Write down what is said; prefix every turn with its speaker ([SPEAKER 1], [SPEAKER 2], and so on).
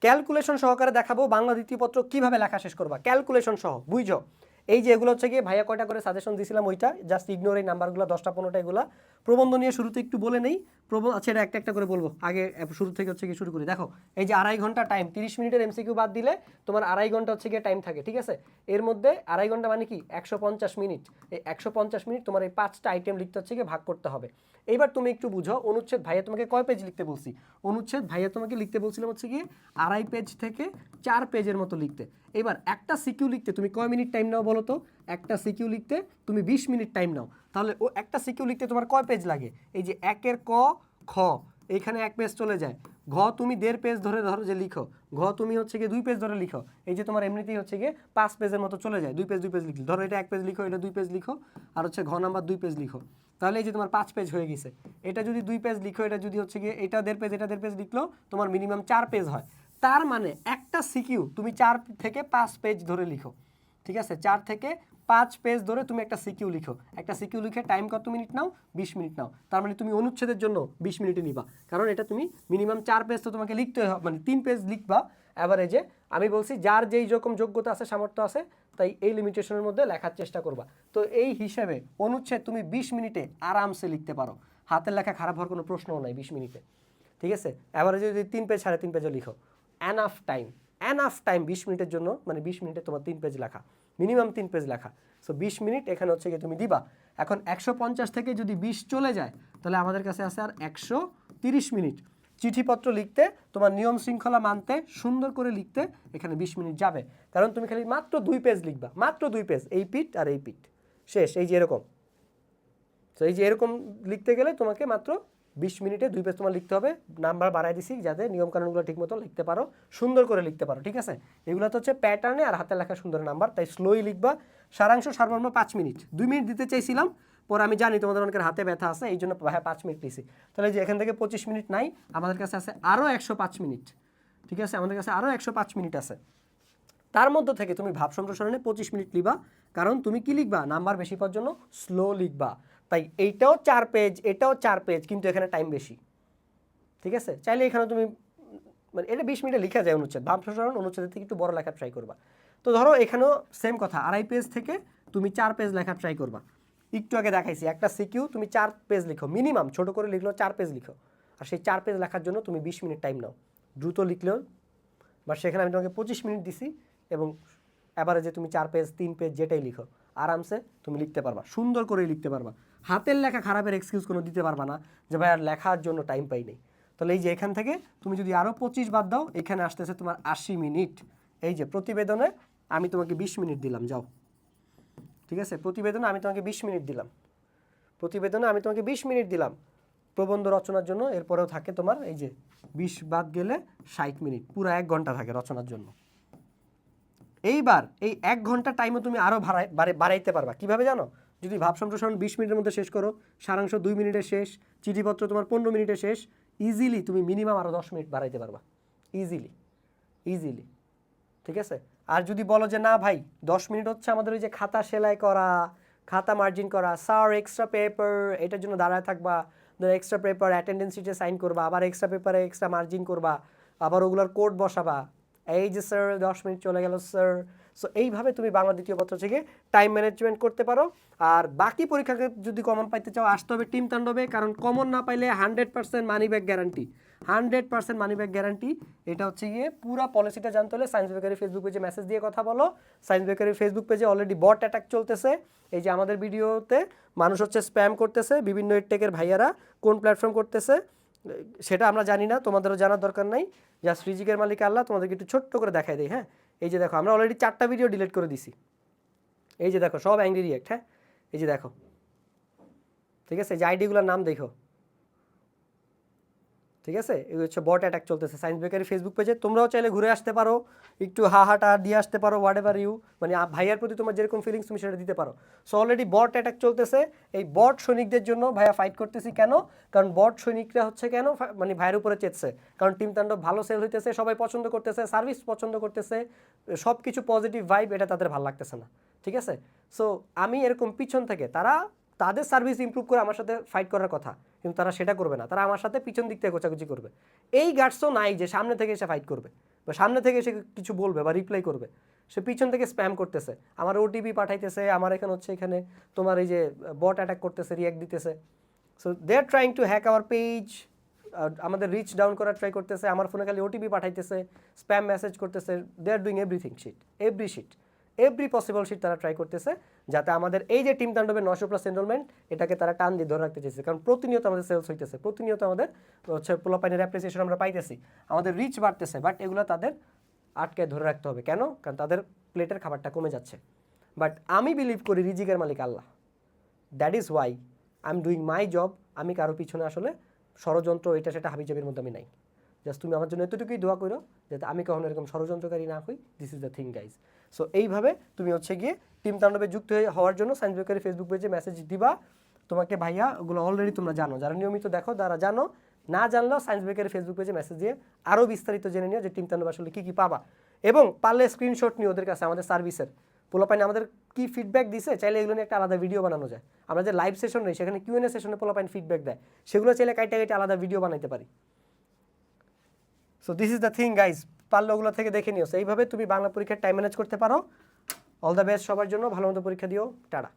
[SPEAKER 1] Calculation সহকারে দেখাবো বাংলা দ্বিতীয় পত্র কীভাবে লেখা শেষ করবা, ক্যালকুলেশন সহ। বুঝছো, এই যে এগুলো হচ্ছে গিয়ে ভাইয়া কয়টা করে সাজেশন দিয়েছিলাম, ওইটা জাস্ট ইগনোর, এই নাম্বারগুলো 10টা 15টা এগুলো। প্রবন্ধ নিয়ে শুরুতে একটু বলে নেই, প্রবন্ধ আচ্ছা এটা একটা একটা করে বলবো, আগে শুরু থেকে হচ্ছে গিয়ে শুরু করি। দেখো এই যে 2.5 ঘন্টা টাইম, 30 মিনিটের এমসিকিউ বাদ দিলে তোমার 2.5 ঘন্টা হচ্ছে গিয়ে টাইম থাকে, ঠিক আছে। এর মধ্যে 2.5 ঘন্টা মানে কি 150 মিনিট, এই 150 মিনিট তোমার এই 5টা আইটেম লিখতে হচ্ছে গিয়ে ভাগ করতে হবে। এইবার তুমি একটু বুঝো, অনুচ্ছেদ ভাইয়া তোমাকে কয় পেজ লিখতে বলছি? অনুচ্ছেদ ভাইয়া তোমাকে লিখতে বলছিলাম হচ্ছে গিয়ে 2.5 পেজ থেকে 4 পেজের মতো লিখতে। এবার একটা সিকিউ লিখতে তুমি কয় মিনিট টাইম নাও বলো তো? একটা সিকিউ লিখতে তুমি 20 মিনিট টাইম নাও, তাহলে ও একটা সিকিউ লিখতে তোমার কয় পেজ লাগে? এই যে 1-এর ক খ, এইখানে 1 পেজ চলে যায়। ঘ তুমি 1.5 পেজ ধরে ধরো যে লিখো, ঘ তুমি হচ্ছে গিয়ে 2 পেজ ধরে লিখো, এই যে তোমার এমনিতেই হচ্ছে গিয়ে 5 পেজের মতো চলে যায়। 2 পেজ 2 পেজ লিখলে ধরো এটা 1 পেজ লিখো, এটা 2 পেজ লিখো, আর হচ্ছে ঘ নাম্বার 2 পেজ লিখো, তাহলে এই যে তোমার 5 পেজ হয়ে গেছে। এটা যদি 2 পেজ লিখো, এটা যদি হচ্ছে গিয়ে এটা 1.5 পেজ, এটা 1.5 পেজ লিখলো, তোমার মিনিমাম 4 পেজ হয়। তার মানে একটা সিকিউ তুমি 4 থেকে 5 পেজ ধরে লিখো, ঠিক আছে। 4 থেকে 5 পেজ ধরে তুমি একটা সিকিউ লিখো। একটা সিকিউ লিখে টাইম কত মিনিট নাও? 20 মিনিট নাও। তার মানে তুমি অনুচ্ছেদের জন্য 20 মিনিটে নিবা, কারণ এটা তুমি মিনিমাম 4 পেজ তো তোমাকে লিখতে হবে, মানে 3 পেজ লিখবা অ্যাভারেজে। আমি বলছি যার যেই রকম যোগ্যতা আছে, সামর্থ্য আছে, তাই এই লিমিটেশনের মধ্যে লেখার চেষ্টা করবা। তো এই হিসেবে অনুচ্ছেদ তুমি 20 মিনিটে আরামসে লিখতে পারো, হাতের লেখা খারাপ হওয়ার কোনো প্রশ্নও নাই 20 মিনিটে, ঠিক আছে। অ্যাভারেজে যদি 3 পেজ 3.5 পেজও লিখো, এনাফ টাইম 20 মিনিটের জন্য, মানে 20 মিনিটে তোমার 3 পেজ লেখা, মিনিমাম 3 পেজ লেখা। সো 20 মিনিট এখানে হচ্ছে গিয়ে তুমি দিবা। এখন 150 থেকে যদি 20 চলে যায়, তাহলে আমাদের কাছে আছে আর 130 মিনিট। চিঠিপত্র লিখতে তোমার নিয়ম শৃঙ্খলা মানতে, সুন্দর করে লিখতে এখানে 20 মিনিট যাবে, কারণ তুমি খালি মাত্র 2 পেজ লিখবা, মাত্র 2 পেজ, এই পিঠ আর এই পিঠ শেষ। এই যে এরকম, তো এই যে এরকম লিখতে গেলে তোমাকে মাত্র 20 মিনিটে 2 পেজ তোমার লিখতে হবে। নাম্বার বাড়াই দিছি যাতে নিয়মকানুনগুলো ঠিক মতো লিখতে পারো, সুন্দর করে লিখতে পারো, ঠিক আছে। এগুলো তো হচ্ছে প্যাটার্নে আর হাতের লেখা সুন্দর নাম্বার, তাই স্লোই লিখবা। সারাংশ সর্বনিম্ন 5 মিনিট, 2 মিনিট দিতে চাইছিলাম, পরে আমি জানি তোমাদের অনেকের হাতে ব্যথা আছে, এই জন্য 5 মিনিট দিয়েছি। তাহলে যে এখান থেকে 25 মিনিট নাই, আমাদের কাছে আছে আরও 105 মিনিট, ঠিক আছে। আমাদের কাছে আরও 105 মিনিট আছে। তার মধ্যে থেকে তুমি ভাব সম্প্রসারণে 25 মিনিট লিখবা, কারণ তুমি কি লিখবা? নাম্বার বেশি পাওয়ার জন্য স্লো লিখবা। তাই এইটাও 4 পেজ, এটাও 4 পেজ, কিন্তু এখানে টাইম বেশি, ঠিক আছে। চাইলে এখানে তুমি মানে এটা 20 মিনিটে লিখা যায় অনুচ্ছেদ, ভাব সম্প্রসারণ অনুচ্ছেদের থেকে একটু বড় লেখা ট্রাই করবা। তো ধরো এখানেও সেম কথা, 2.5 পেজ থেকে তুমি 4 পেজ লেখা ট্রাই করবা। একটু আগে দেখাইছি একটা সিকিউ তুমি 4 পেজ লিখো, মিনিমাম ছোট করে লিখলেও 4 পেজ লিখো, আর সেই 4 পেজ লেখার জন্য তুমি 20 মিনিট টাইম নাও। দ্রুত লিখলেও, বা সেখানে আমি তোমাকে 25 মিনিট দিছি, এবং অ্যাভারেজে তুমি 4 পেজ 3 পেজ যেটাই লিখো আরামসে তুমি লিখতে পারবা, সুন্দর করেই লিখতে পারবা। হাতের লেখা খারাপের এক্সকিউজ কোনো দিতে পারবা না যে ভাই আর লেখার জন্য টাইম পাই নেই। তাহলে এই যে এখান থেকে তুমি যদি আরও 25 বাদ দাও, এখানে আসতেছে তোমার 80 মিনিট। এই যে প্রতিবেদনে আমি তোমাকে 20 মিনিট দিলাম, যাও, ঠিক আছে। প্রতিবেদনে আমি তোমাকে 20 মিনিট দিলাম, প্রতিবেদনে আমি তোমাকে 20 মিনিট দিলাম প্রবন্ধ রচনার জন্য। এরপরেও থাকে তোমার এই যে 20 বাদ গেলে 60 মিনিট, পুরো 1 ঘন্টা থাকে রচনার জন্য। এইবার এই 1 ঘন্টা টাইমও তুমি আরও বাড়াইতে পারবা। কীভাবে জানো? যদি ভাব সম্প্রসারণ 20 মিনিটের মধ্যে শেষ করো, সারাংশ 2 মিনিটে শেষ, চিঠিপত্র তোমার 15 মিনিটে শেষ, ইজিলি তুমি মিনিমাম আরও 10 মিনিট বাড়াইতে পারবা, ইজিলি, ঠিক আছে। আর যদি বলো যে না ভাই 10 মিনিট হচ্ছে আমাদের ওই যে খাতা সেলাই করা, খাতা মার্জিন করা, স্যার এক্সট্রা পেপার, এটার জন্য দাঁড়ায় থাকবা, এক্সট্রা পেপার অ্যাটেন্ডেন্স শিটে সাইন করবা, আবার এক্সট্রা পেপারে এক্সট্রা মার্জিন করবা, আবার ওগুলোর কোড বসাবা, এই যে স্যার 10 মিনিট চলে গেল স্যার। সো এইভাবে তুমি বাংলা দ্বিতীয় পত্র থেকে টাইম ম্যানেজমেন্ট করতে পারো। আর বাকি পরীক্ষাকে যদি কমন পাইতে চাও, আসতে হবে টিম তাণ্ডবে, কারণ কমন না পাইলে 100% money back guarantee, 100% money back guarantee. এটা হচ্ছে গিয়ে পুরো পলিসিটা জানতে হলে সায়েন্স বেকারি ফেসবুক পেজে মেসেজ দিয়ে কথা বলো। সায়েন্স বেকারি ফেসবুক পেজে অলরেডি বট অ্যাটাক চলতেছে। এই যে আমাদের ভিডিওতে মানুষ হচ্ছে স্প্যাম করতেছে, বিভিন্ন টেকের ভাইয়ারা কোন প্ল্যাটফর্ম করতেছে সেটা আমরা জানি না, তোমাদেরও জানার দরকার নাই। জাস্ট রিজিকের মালিক আল্লাহ, তোমাদেরকে একটু ছোট্ট করে দেখাই দেয়। হ্যাঁ, এই যে দেখো আমরা অলরেডি 4টা ভিডিও ডিলিট করে দিছি, এই যে দেখো সব অ্যাংরি রিয়েক্ট। হ্যাঁ, এই যে দেখো, ঠিক আছে, এই যে আইডিগুলোর নাম দেখো, ঠিক আছে। এই হচ্ছে বট অ্যাটাক চলতেছে সায়েন্স বেকারি ফেসবুক পেজে। তোমরাও চাইলে ঘুরে আসতে পারো, একটু হাহাটা দিয়ে আসতে পারো, হোয়াট এভার ইউ, মানে ভাইয়ার প্রতি তোমার যেরকম ফিলিংস তুমি সেটা দিতে পারো। সো অলরেডি বট অ্যাটাক চলতেছে। এই বট সৈনিকদের জন্য ভাইয়া ফাইট করতেছি। কেন? কারণ বট সৈনিকরা হচ্ছে কেন মানে ভাইয়ের উপরে চেতছে, কারণ টিম তাণ্ডব ভালো সেল হইতেছে, সবাই পছন্দ করতেছে, সার্ভিস পছন্দ করতেছে, সব কিছু পজিটিভ ভাইব, এটা তাদের ভালো লাগতেছে না, ঠিক আছে। সো আমি এরকম পিছন থেকে, তারা তাদের সার্ভিস ইমপ্রুভ করে আমার সাথে ফাইট করার কথা, কিন্তু তারা সেটা করবে না, তারা আমার সাথে পিছন দিক থেকে গোছাগুছি করবে। এই গার্ডসও নাই যে সামনে থেকে এসে ফাইট করবে, বা সামনে থেকে সে কিছু বলবে বা রিপ্লাই করবে, সে পিছন থেকে স্প্যাম করতেছে, আমার ওটিপি পাঠাইতেছে, আমার এখানে হচ্ছে এখানে তোমার এই যে বট অ্যাটাক করতেছে, রিয়াক্ট দিতেছে। So they are trying to hack our page, আমাদের রিচ ডাউন করার ট্রাই করতেছে, আমার ফোনে খালি ওটিপি পাঠাইতেছে, স্প্যাম মেসেজ করতেছে, they are doing everything every possible shit তারা ট্রাই করতেছে, যাতে আমাদের এই যে টিম তাণ্ডবের 900+ এনরোলমেন্ট এটাকে তারা টান দিয়ে ধরে রাখতে চাইছে। কারণ প্রতিনিয়ত আমাদের সেলস হইতেছে, প্রতিনিয়ত আমাদের হচ্ছে পোলাপাইনের অ্যাপ্রিসিয়েশন আমরা পাইতেছি, আমাদের রিচ বাড়তেছে, বাট এগুলো তাদের আটকে ধরে রাখতে হবে। কেন? কারণ তাদের প্লেটের খাবারটা কমে যাচ্ছে। বাট আমি বিলিভ করি রিজিকের মালিক Allah. That is why I'm doing my job. আমি কারো পিছনে আসলে ষড়যন্ত্র এটা সেটা হাবিজাবির মধ্যে আমি নাই। জাস্ট তুমি আমার জন্য এতটুকুই দোয়া করো যাতে আমি কখনো এরকম ষড়যন্ত্রকারী না হই। This is the thing guys. So এইভাবে তুমি হচ্ছে গিয়ে টিম তাণ্ডবে যুক্ত হওয়ার জন্য সায়েন্স বেকারি ফেসবুক পেজে মেসেজ দিবা। তোমাকে ভাইয়া ওগুলো অলরেডি তোমরা জানো, যারা নিয়মিত দেখো তারা জানো, না জানলেও সায়েন্স বেকারি ফেসবুক পেজে মেসেজ দিয়ে আরও বিস্তারিত জেনে নিও যে টিম তাণ্ডব আসলে কী কী পাবা, এবং পারলে স্ক্রিনশট নিও ওদের কাছে আমাদের সার্ভিসের। পোলাপাইনে আমাদের কি ফিডব্যাক দিছে, চাইলে এগুলো নিয়ে একটা আলাদা ভিডিও বানানো যায়। আমরা যে লাইভ সেশন নেই সেখানে কিউএনএ সেশনে পোলাপাইন ফিডব্যাক দেয়, সেগুলো চাইলে কাইটা আলাদা ভিডিও বানাইতে পারি। So this is the thing guys, পারলে ওগুলো থেকে দেখে নিও। এইভাবে তুমি বাংলা পরীক্ষার টাইম ম্যানেজ করতে পারো। অল দ্য বেস্ট সবার জন্য, ভালো মতো পরীক্ষা দিও, টাটা।